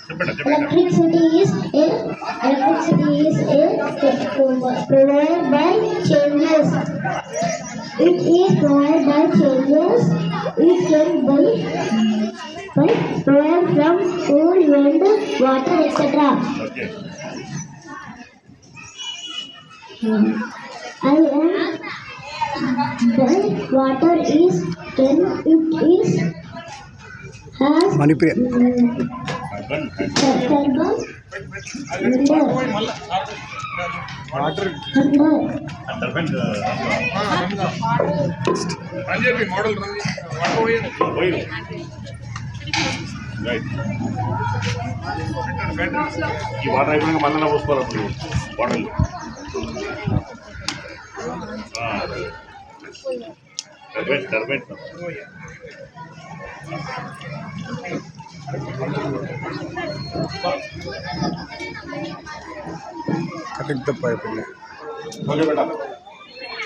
Electricity is provided by changes. It is provided by changes. It can by provided from cool, wind, water, etc. Okay. I am the water is can it is has Manipur. carbon Water. Ranjit model oil. Right. ఈ water అయిపోయినాక మళ్ళీ పోసుకోవాలి అప్పుడు bottle turbine Cutting the pipe. Okay beta